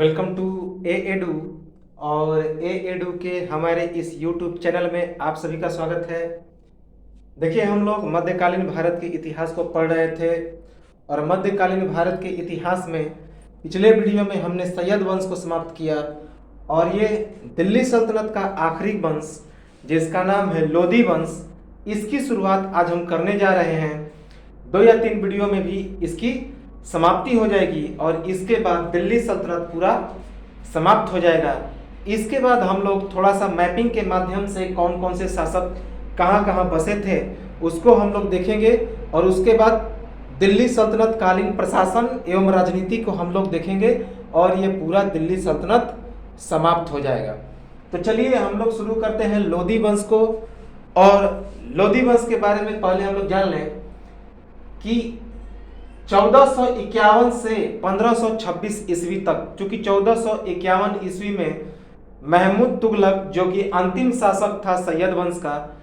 Welcome to A edu. और ए edu के हमारे इस यूट्यूब चैनल में आप सभी का स्वागत है। देखिए, हम लोग मध्यकालीन भारत के इतिहास को पढ़ रहे थे और मध्यकालीन भारत के इतिहास में पिछले वीडियो में हमने सैयद वंश को समाप्त किया और ये दिल्ली सल्तनत का आखिरी वंश जिसका नाम है लोधी वंश, इसकी शुरुआत आज हम करने जा रहे हैं। 2 या 3 वीडियो में भी इसकी समाप्ति हो जाएगी और इसके बाद दिल्ली सल्तनत पूरा समाप्त हो जाएगा। इसके बाद हम लोग थोड़ा सा मैपिंग के माध्यम से कौन कौन से शासक कहाँ कहाँ बसे थे उसको हम लोग देखेंगे और उसके बाद दिल्ली सल्तनत कालीन प्रशासन एवं राजनीति को हम लोग देखेंगे और ये पूरा दिल्ली सल्तनत समाप्त हो जाएगा। तो चलिए हम लोग शुरू करते हैं लोधी वंश को। और लोधी वंश के बारे में पहले हम लोग जान लें कि 1451 से 1526 ईस्वी तक, चूंकि 1451 ईस्वी में महमूद तुगलक जो कि अंतिम शासक था सैयद वंश का,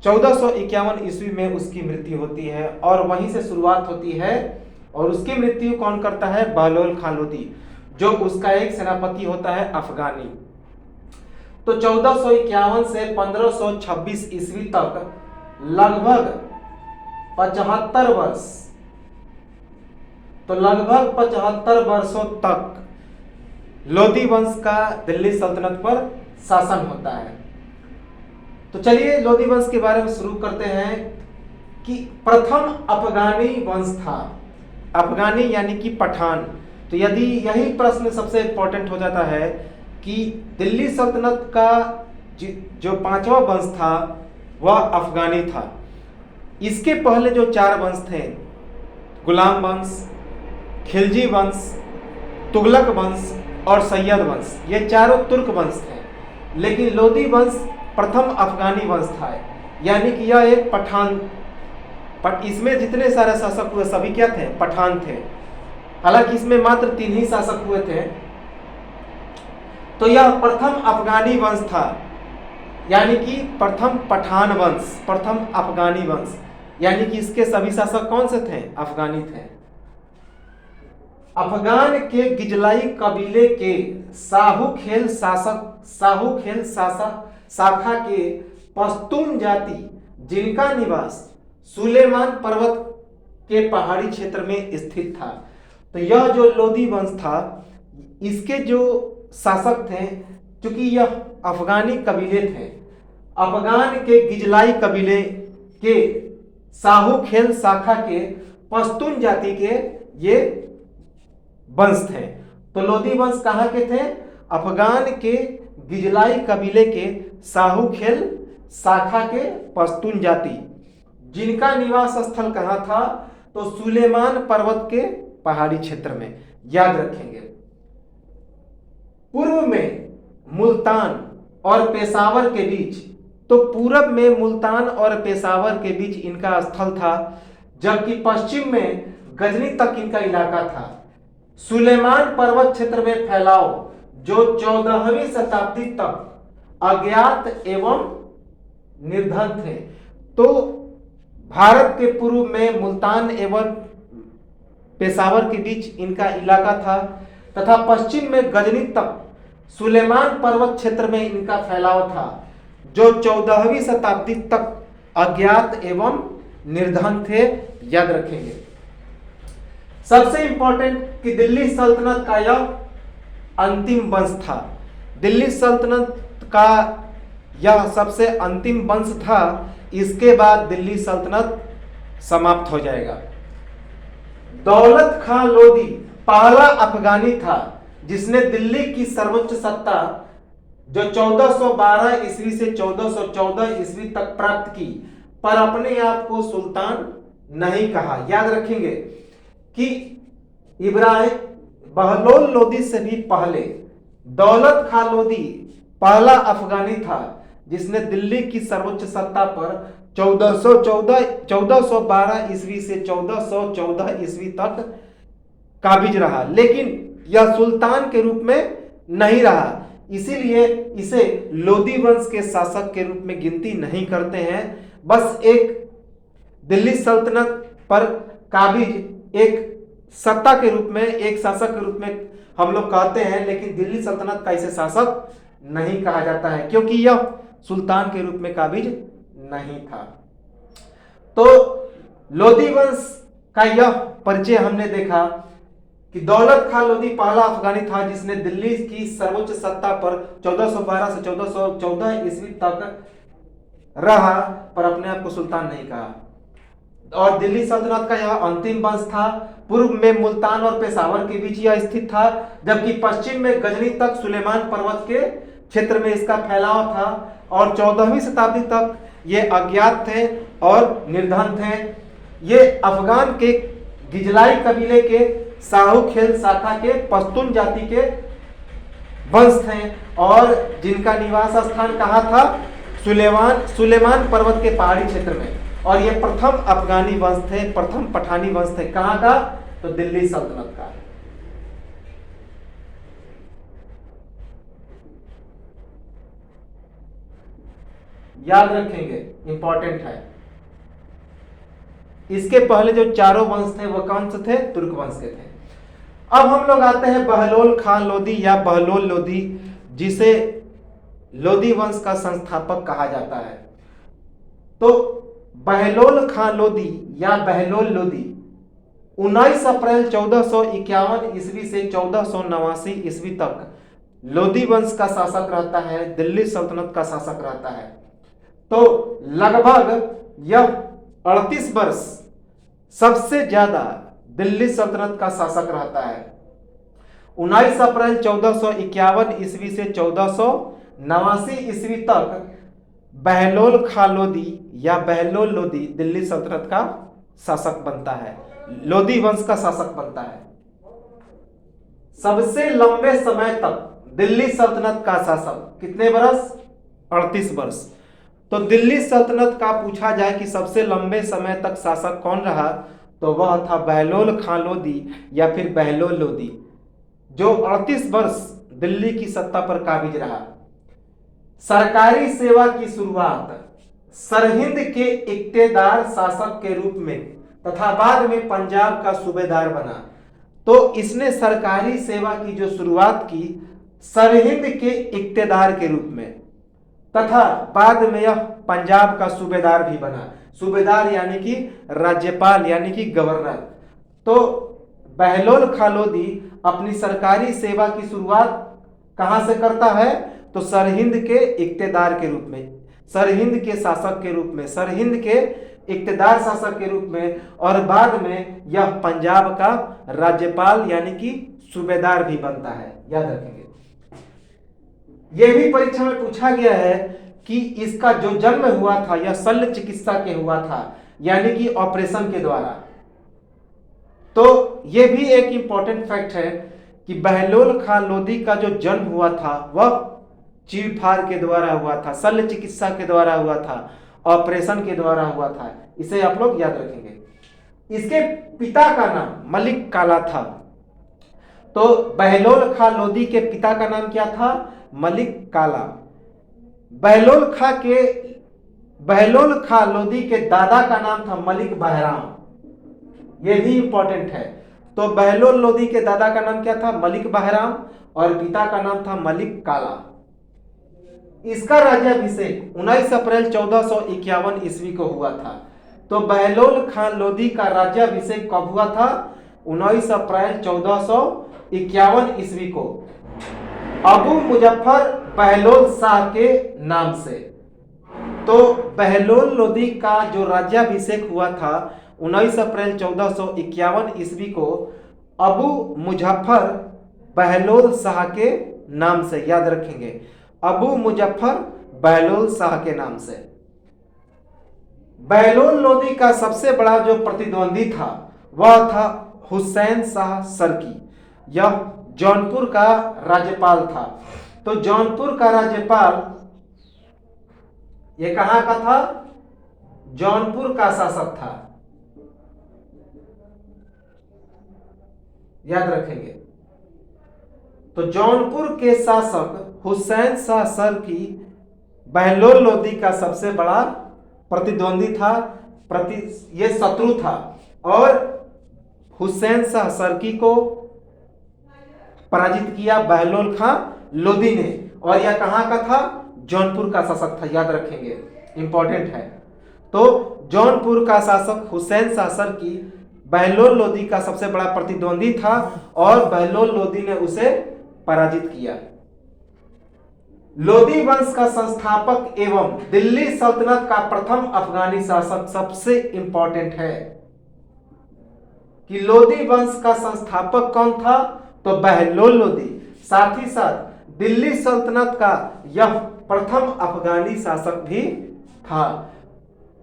1451 ईस्वी में उसकी मृत्यु होती है और वहीं से शुरुआत होती है। और उसकी मृत्यु कौन करता है? बहलोल खां लोधी, जो उसका एक सेनापति होता है अफगानी। तो 1451 से 1526 ईस्वी तक लगभग 75 वर्ष, तो लगभग 75 वर्षों तक लोधी वंश का दिल्ली सल्तनत पर शासन होता है। तो चलिए लोधी वंश के बारे में शुरू करते हैं कि प्रथम अफगानी वंश था। अफगानी यानी कि पठान। तो यदि यही प्रश्न सबसे इंपॉर्टेंट हो जाता है कि दिल्ली सल्तनत का जो 5वां वंश था वह अफगानी था। इसके पहले जो 4 वंश थे, गुलाम वंश, खिलजी वंश, तुगलक वंश और सैयद वंश, ये चारों तुर्क वंश थे। लेकिन लोधी वंश प्रथम अफगानी वंश था, यानी कि यह एक पठान, इसमें जितने सारे शासक हुए सभी क्या थे? पठान थे। हालांकि इसमें मात्र 3 ही शासक हुए थे। तो यह प्रथम अफगानी वंश था, यानी कि प्रथम पठान वंश, प्रथम अफगानी वंश, यानी कि इसके सभी शासक कौन से थे? अफगानी थे। अफगान के गिजलाई कबीले के साहूखेल शाखा के पश्तून जाति, जिनका निवास सुलेमान पर्वत के पहाड़ी क्षेत्र में स्थित था। तो यह जो लोधी वंश था, इसके जो शासक थे, क्योंकि यह अफगानी कबीले थे, अफगान के गिजलाई कबीले के साहूखेल शाखा के पश्तून जाति के ये वंश थे। तो लोधी वंश कहाँ के थे? अफगान के गिजलाई कबीले के साहूखेल शाखा के पश्तून जाति, जिनका निवास स्थल कहाँ था? तो सुलेमान पर्वत के पहाड़ी क्षेत्र में। याद रखेंगे। पूर्व में मुल्तान और पेशावर के बीच, तो पूरब में मुल्तान और पेशावर के बीच इनका स्थल था, जबकि पश्चिम में गजनी तक इनका इलाका था। सुलेमान पर्वत क्षेत्र में फैलाव जो 14वीं शताब्दी तक अज्ञात एवं निर्धन थे। तो भारत के पूर्व में मुल्तान एवं पेशावर के बीच इनका इलाका था तथा पश्चिम में गजनी तक सुलेमान पर्वत क्षेत्र में इनका फैलाव था, जो 14वीं शताब्दी तक अज्ञात एवं निर्धन थे। याद रखेंगे। सबसे इंपॉर्टेंट कि दिल्ली सल्तनत का यह अंतिम वंश था। दिल्ली सल्तनत का यह सबसे अंतिम वंश था। इसके बाद दिल्ली सल्तनत समाप्त हो जाएगा। दौलत खां लोधी पहला अफगानी था जिसने दिल्ली की सर्वोच्च सत्ता जो 1412 ईस्वी से 1414 ईस्वी तक प्राप्त की, पर अपने आप को सुल्तान नहीं कहा। याद रखेंगे कि इब्राहिम बहलोल लोधी से भी पहले दौलत खां लोधी पहला अफगानी था जिसने दिल्ली की सर्वोच्च सत्ता पर 1412 ईस्वी से 1414 ईस्वी तक काबिज रहा, लेकिन यह सुल्तान के रूप में नहीं रहा। इसीलिए इसे लोधी वंश के शासक के रूप में गिनती नहीं करते हैं। बस एक दिल्ली सल्तनत पर काबिज एक सत्ता के रूप में, एक शासक के रूप में हम लोग कहते हैं, लेकिन दिल्ली सल्तनत का इसे शासक नहीं कहा जाता है क्योंकि यह सुल्तान के रूप में काबिज नहीं था। तो लोदी वंश का यह परिचय हमने देखा कि दौलत खान लोदी पहला अफगानी था जिसने दिल्ली की सर्वोच्च सत्ता पर 1412 से 1414 ईस्वी तक रहा, पर अपने आप को सुल्तान नहीं कहा। और दिल्ली सल्तनत का यह अंतिम वंश था। पूर्व में मुल्तान और पेशावर के बीच यह स्थित था, जबकि पश्चिम में गजनी तक सुलेमान पर्वत के क्षेत्र में इसका फैलाव था। और 14वीं शताब्दी तक ये अज्ञात थे और निर्धन थे। ये अफगान के गिजलाई कबीले के साहू खेल शाखा के पश्तून जाति के वंश थे और जिनका निवास स्थान कहाँ था? सुलेमान पर्वत के पहाड़ी क्षेत्र में। और ये प्रथम अफगानी वंश थे, प्रथम पठानी वंश थे। कहाँ का? तो दिल्ली सल्तनत का। याद रखेंगे, इंपॉर्टेंट है। इसके पहले जो चारों वंश थे वो कौन से थे? तुर्क वंश के थे। अब हम लोग आते हैं बहलोल खान लोदी या बहलोल लोदी, जिसे लोदी वंश का संस्थापक कहा जाता है। तो बहलोल खान लोदी या बहलोल लोदी 19 अप्रैल 1451 ईस्वी से 1489 ईस्वी तक लोदी वंश का शासक रहता है, दिल्ली सल्तनत का शासक रहता है। तो लगभग यह 38 वर्ष सबसे ज्यादा दिल्ली सल्तनत का शासक रहता है। 19 अप्रैल 1451 ईस्वी से 1489 ईस्वी तक बहलोल खान लोदी या बहलोल लोदी दिल्ली सल्तनत का शासक बनता है, लोदी वंश का शासक बनता है। सबसे लंबे समय तक दिल्ली सल्तनत का शासक कितने वर्ष? 38 वर्ष। तो दिल्ली सल्तनत का पूछा जाए कि सबसे लंबे समय तक शासक कौन रहा, तो वह था बहलोल खान लोदी या फिर बहलोल लोदी, जो 38 वर्ष दिल्ली की सत्ता पर काबिज रहा। सरकारी सेवा की शुरुआत सरहिंद के इक्तेदार शासक के रूप में तथा बाद में पंजाब का सूबेदार बना। तो इसने सरकारी सेवा की जो शुरुआत की सरहिंद के इक्तेदार के रूप में तथा बाद में यह पंजाब का सूबेदार भी बना। सूबेदार यानी कि राज्यपाल यानी कि गवर्नर। तो बहलोल खान लोदी अपनी सरकारी सेवा की शुरुआत कहां से करता है? तो सरहिंद के इक्तेदार के रूप में, सरहिंद के शासक के रूप में, सरहिंद के इक्तेदार शासक के रूप में, और बाद में यह पंजाब का राज्यपाल यानी कि सूबेदार भी बनता है। याद रखेंगे। यह भी परीक्षा में पूछा गया है कि इसका जो जन्म हुआ था यह शल्य चिकित्सा के हुआ था, यानी कि ऑपरेशन के द्वारा। तो यह भी एक इंपॉर्टेंट फैक्ट है कि बहलोल खान लोदी का जो जन्म हुआ था वह चीरफाड़ के द्वारा हुआ था, शल्य चिकित्सा के द्वारा हुआ था, ऑपरेशन के द्वारा हुआ था। इसे आप लोग याद रखेंगे। इसके पिता का नाम मलिक काला था। तो बहलोल खान लोदी के पिता का नाम क्या था? मलिक काला। बहलोल खान लोदी के दादा का नाम था मलिक बहराम। यह भी इंपॉर्टेंट है। तो बहलोल लोदी के दादा का नाम क्या था? मलिक बहराम, और पिता का नाम था मलिक काला। इसका राज्याभिषेक 19 अप्रैल 1451 ईस्वी को हुआ था। तो बहलोल खान लोदी का राज्याभिषेक कब हुआ था? 19 अप्रैल 1451 ईस्वी को अबू मुजफ्फर बहलोल शाह के नाम से। तो बहलोल लोदी का जो राज्याभिषेक हुआ था 19 अप्रैल 1451 ईस्वी को अबू मुजफ्फर बहलोल शाह के नाम से। याद रखेंगे, अबू मुजफ्फर बहलोल शाह के नाम से। बहलोल लोदी का सबसे बड़ा जो प्रतिद्वंदी था वह था हुसैन शाह सरकी। यह जौनपुर का राज्यपाल था। तो जौनपुर का राज्यपाल ये कहां का था? जौनपुर का शासक था। याद रखेंगे। तो जौनपुर के शासक हुसैन शाह सरकी बहलोल लोदी का सबसे बड़ा प्रतिद्वंदी था, ये शत्रु था। और हुसैन शाह सरकी को पराजित किया बहलोल खां लोदी ने, और यह कहां का था? जौनपुर का शासक था, याद रखेंगे, इंपॉर्टेंट है। तो जौनपुर का शासक हुसैन शाह सरकी बहलोल लोदी का सबसे बड़ा प्रतिद्वंदी था और बहलोल लोदी ने उसे पराजित किया। लोदी वंश का संस्थापक एवं दिल्ली सल्तनत का प्रथम अफगानी शासक, सबसे इंपॉर्टेंट है कि लोदी वंश का संस्थापक कौन था? तो बहलोल लोदी। साथ ही साथ दिल्ली सल्तनत का यह प्रथम अफगानी शासक भी था।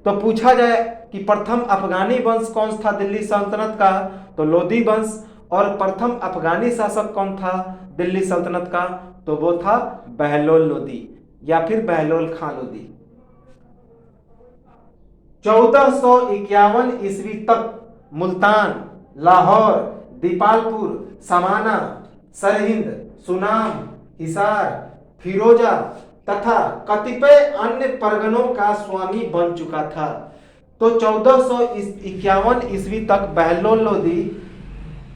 तो पूछा जाए कि प्रथम अफगानी वंश कौन था दिल्ली सल्तनत का? तो लोदी वंश। और प्रथम अफगानी शासक कौन था दिल्ली सल्तनत का? तो वो था बहलोल लोदी या फिर बहलोल खां लोदी। 1451 ईस्वी तक मुल्तान, लाहौर, दीपालपुर, समाना, सरहिंद, सुनाम, हिसार, फिरोजा तथा कतिपय अन्य परगनों का स्वामी बन चुका था। तो 1451 ईस्वी तक बहलोल लोदी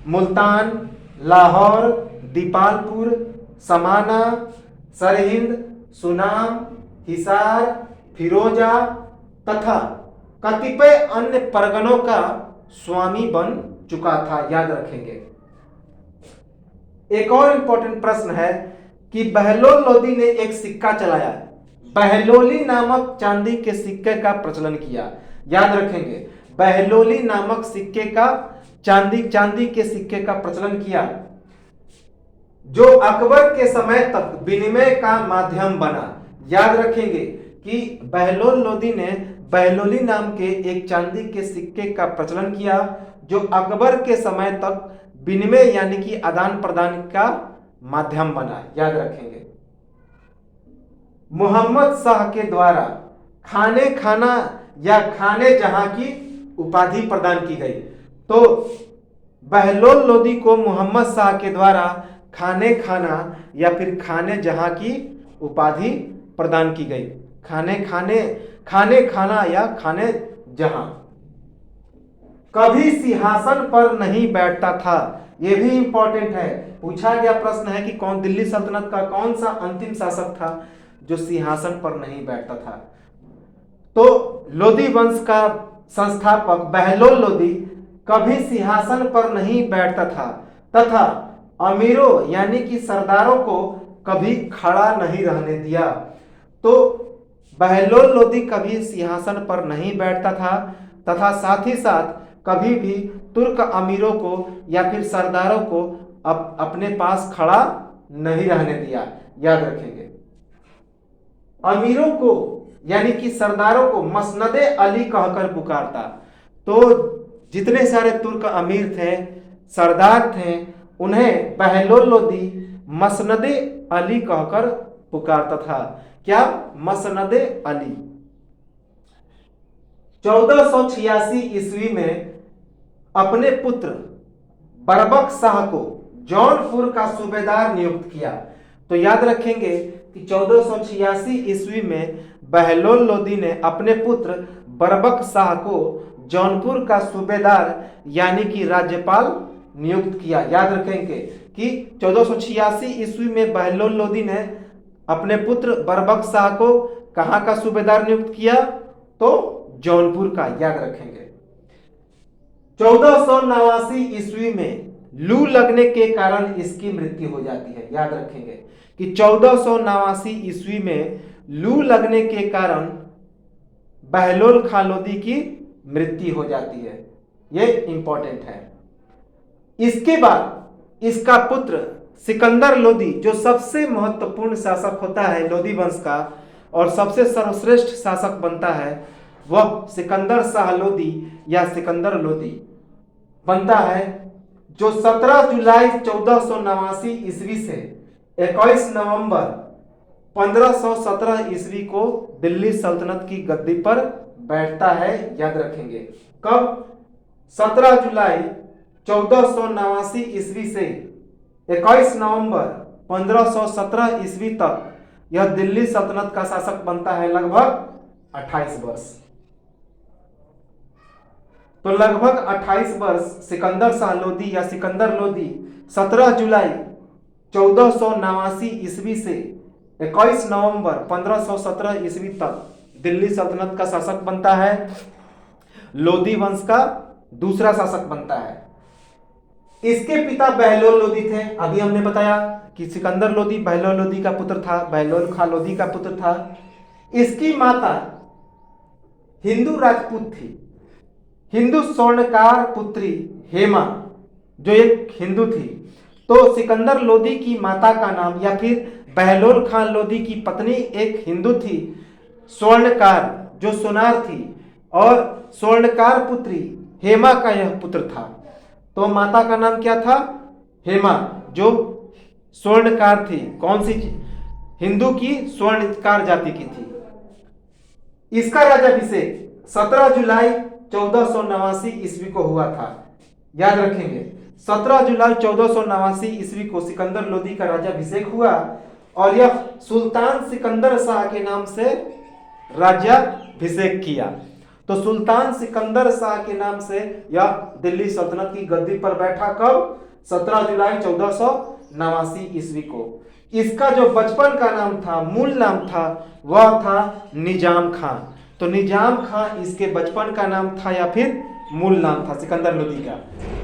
मुल्तान, लाहौर, दीपालपुर, समाना, सरहिंद, सुनाम, हिसार, फिरोजा तथा कतिपय अन्य परगनों का स्वामी बन चुका था, याद रखेंगे। एक और इंपॉर्टेंट प्रश्न है कि बहलोल लोदी ने एक सिक्का चलाया, बहलोली नामक चांदी के सिक्के का प्रचलन किया, याद रखेंगे। बहलोली नामक सिक्के का चांदी के सिक्के का प्रचलन किया, जो अकबर के समय तक विनिमय का माध्यम बना। याद रखेंगे कि बहलोल लोदी ने बहलोली नाम के एक चांदी के सिक्के का प्रचलन किया, जो अकबर के समय तक विनिमय यानी कि आदान प्रदान का माध्यम बना, याद रखेंगे। मोहम्मद शाह के द्वारा खाने खाना या खाने जहां की उपाधि प्रदान की गई। तो बहलोल लोदी को मोहम्मद शाह के द्वारा खाने खाना या फिर खाने जहां की उपाधि प्रदान की गई। खाने खाना या खाने जहां। कभी सिंहासन पर नहीं बैठता था, यह भी इंपॉर्टेंट है। पूछा गया प्रश्न है कि कौन दिल्ली सल्तनत का कौन सा अंतिम शासक था जो सिंहासन पर नहीं बैठता था? तो लोदी वंश का संस्थापक बहलोल लोदी कभी सिंहासन पर नहीं बैठता था तथा अमीरों यानी कि सरदारों को कभी खड़ा नहीं रहने दिया। तो बहलोल लोदी कभी सिंहासन पर नहीं बैठता था तथा साथ ही साथ कभी भी तुर्क अमीरों को या फिर सरदारों को अपने पास खड़ा नहीं रहने दिया, याद रखेंगे। अमीरों को यानी कि सरदारों को मसनदे अली कहकर पुकारता। तो जितने सारे तुर्क अमीर थे, सरदार थे, उन्हें बहलोल लोदी मसनदे अली कहकर पुकारता था। क्या? मसनदे अली। 1486 ईस्वी में अपने पुत्र बरबक शाह को जौनपुर का सूबेदार नियुक्त किया। तो याद रखेंगे कि 1486 ईस्वी में बहलोल लोदी ने अपने पुत्र बरबक शाह को जौनपुर का सूबेदार यानी कि राज्यपाल नियुक्त किया। याद रखेंगे कि 1486 ईस्वी में बहलोल लोदी ने अपने पुत्र बरबक शाह को कहां का सूबेदार नियुक्त किया? तो जौनपुर का, याद रखेंगे। 1489 ईस्वी में लू लगने के कारण इसकी मृत्यु हो जाती है। याद रखेंगे कि 1489 ईस्वी में लू लगने के कारण बहलोल खां लोदी की मृत्यु हो जाती है। यह इंपॉर्टेंट है। इसके बाद इसका पुत्र सिकंदर लोदी, जो सबसे महत्वपूर्ण शासक होता है लोदी वंश का और सबसे सर्वश्रेष्ठ शासक बनता है, वह सिकंदर शाह लोदी या सिकंदर लोदी बनता है, जो 17 जुलाई 1489 ईस्वी से 21 नवंबर 1517 ईस्वी को दिल्ली सल्तनत की गद्दी पर बैठता है। याद रखेंगे कब? 17 जुलाई 1489 ईस्वी से 21 नवंबर 1517 ईस्वी तक यह दिल्ली सल्तनत का शासक बनता है, लगभग 28 वर्ष। तो लगभग 28 वर्ष सिकंदर शाह लोदी या सिकंदर लोदी 17 जुलाई 1489 ईस्वी से 21 नवंबर 1517 ईस्वी तक दिल्ली सल्तनत का शासक बनता है। लोदी वंश का दूसरा शासक बनता है। इसके पिता बहलोल लोदी थे। अभी हमने बताया कि सिकंदर लोदी बहलोल लोदी का पुत्र था, बहलोल खां लोदी का पुत्र था। इसकी माता हिंदू राजपूत थी, हिंदू स्वर्णकार पुत्री हेमा जो एक हिंदू थी। तो सिकंदर लोदी की माता का नाम या फिर बहलोल खां लोदी की पत्नी एक हिंदू थी, स्वर्णकार जो सोनार थी, और स्वर्णकार पुत्री हेमा का यह पुत्र था। तो माता का नाम क्या था? हेमा, जो स्वर्णकार थी। कौन सी? हिंदू की स्वर्णकार जाति की थी। इसका राज्याभिषेक 17 जुलाई 1489 ईस्वी को हुआ था। याद रखेंगे, 17 जुलाई 1489 ईस्वी को सिकंदर लोदी का राज्याभिषेक हुआ और यह सुल्तान सिकंदर शाह के नाम से राज्याभिषेक किया। तो सुल्तान सिकंदर शाह के नाम से यह दिल्ली सल्तनत की गद्दी पर बैठा। कब? 17 जुलाई 1489 ईस्वी को। इसका जो बचपन का नाम था, मूल नाम था, वह था निजाम खां। तो निजाम खां इसके बचपन का नाम था या फिर मूल नाम था सिकंदर लोदी का।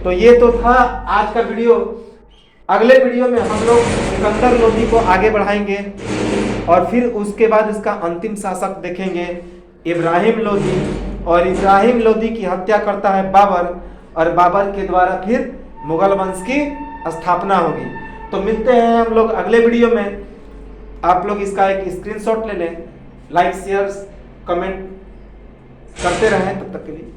तो ये तो था आज का वीडियो। अगले वीडियो में हम लोग सिकंदर लोदी को आगे बढ़ाएंगे और फिर उसके बाद इसका अंतिम शासक देखेंगे इब्राहिम लोदी। और इब्राहिम लोदी की हत्या करता है बाबर और बाबर के द्वारा फिर मुगल वंश की स्थापना होगी। तो मिलते हैं हम लोग अगले वीडियो में। आप लोग इसका एक स्क्रीनशॉट ले लें, लाइक शेयर कमेंट करते रहें। तब तक के लिए